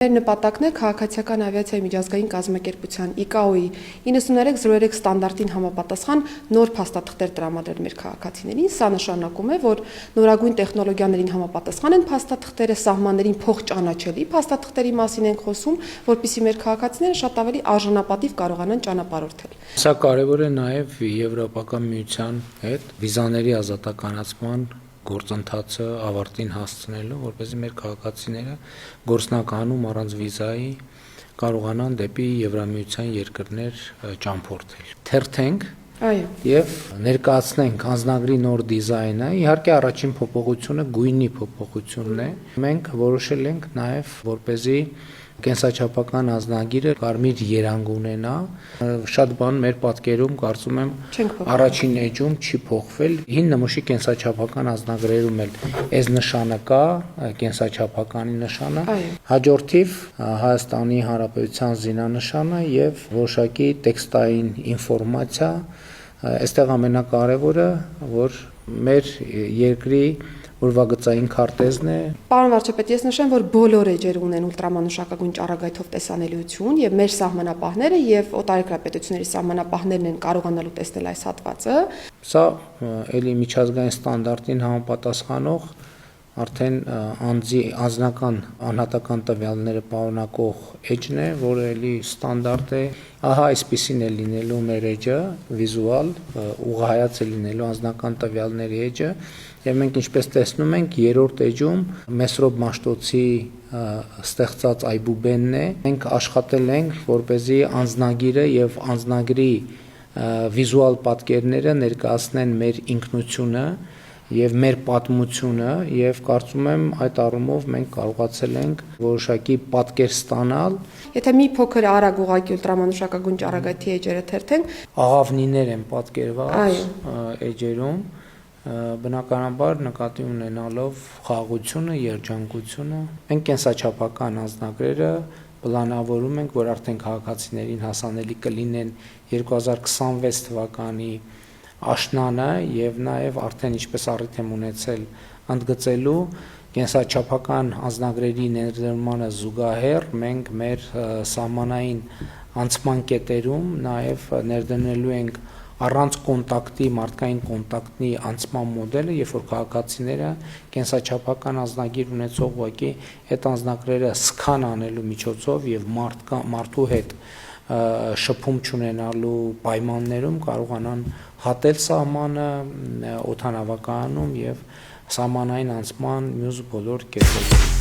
Մեր նպատակն է քաղաքացիական ավիացիայի միջազգային կազմակերպության ICAO-ի 9303 ստանդարտին համապատասխան նոր փաստաթղթեր տրամադրել մեր քաղաքացիներին։ Սա նշանակում է, որ նորագույն տեխնոլոգիաներին համապատասխան են փաստաթղթերը, սահմաններին փոխճանաչելի փաստաթղթերի մասին ենք խոսում, որպեսզի մեր քաղաքացիները շատ ավելի արժանապատիվ կարողանան ճանապարհորդել։ Սա կարևոր է նաև Եվրոպական միության հետ վիզաների ազատականացման գործընթացը ավարտին հասցնելու, որպեսզի մեր քաղաքացիները գործնականում առանց վիզայի կարողանան դեպի Եվրամիության երկրներ ճամփորդել։ Թերթենք եւ ներկայացնենք անձնագրի նոր դիզայնը, իհարկե առաջին փոփոխությունը գույնի փոփոխությունն է։ Մենք որոշել ենք նաև, որպեսզի կենսաչափական անձնագիրը կարմիր երանգ ունենա, շատ բան մեր պատկերում կարծում եմ առաջին էջում չի փոխվել, հին նմուշի կենսաչափական անձնագրերում էլ այս նշանը կա, կենսաչափականի նշանը, հաջորդիվ Հայաստանի Հանրապետության զինանշանը եւ որոշակի տեքստային ինֆորմացիա, այստեղ ամենակարևորը, որ մեր երկրի ուրվագծային քարտեզն է։ Պարոն վարչապետ, ես նշեմ, որ բոլոր էջերը ունեն ուլտրամանուշակագույն ճառագայթով տեսանելիություն եւ մեր սահմանապահները եւ օտարերկրապետությունների սահմանապահներն են կարողանալու տեսնել այս հատվածը։ Սա էլի միջազգային ստանդարտին համապատասխանող արդեն անձնական անհատական տվյալները պարունակող էջն է, որը էլի ստանդարտ է։ Ահա այսպեսին է լինելու մեր էջը, վիզուալ, ուղղահայաց է լինելու անձնական տվյալների էջը, եւ մենք ինչպես տեսնում ենք, երրորդ էջում Մեսրոբ Մաշտոցի ստեղծած այբուբենն է։ Մենք աշխատել ենք, որպեսզի անձնագիրը եւ անձնագրի վիզուալ պատկերները ներկայացնեն մեր ինքնությունը եւ մեր պատմությունը եւ կարծում եմ այդ առումով մենք կարողացել ենք որոշակի պատկեր ստանալ։ Եթե մի փոքր արագ ուղղակի ուլտրամանուշակագույն ճառագայթի էջերը թերթենք, աղավնիներ են պատկերված էջերում, բնականաբար նկատի ունենալով խաղաղությունը, երջանկությունը, մենք կենսաչափական անձնագրերը պլանավորում ենք, որ արդեն քաղաքացիներին հասանելի կլինեն 2026 թվականի աշնանը եւ նաեւ արդեն ինչպես առիթ եմ ունեցել ընդգծելու կենսաչափական անձնագրերի ներդրմանը զուգահեռ մենք մեր սահմանային անցման կետերում նաեւ ներդնելու ենք առանց կոնտակտի, մարդկային կոնտակտի անցման մոդելը, երբ որ քաղաքացիները կենսաչափական անձնագիր ունեցող ուղղակի այդ անձնագրերը սկան անելու միջոցով եւ մարդու հետ շփում չունենալու պայմաններում կարողանան հատել սահմանը օդանավակայանում եւ սահմանային անցման մյուս բոլոր կետերում։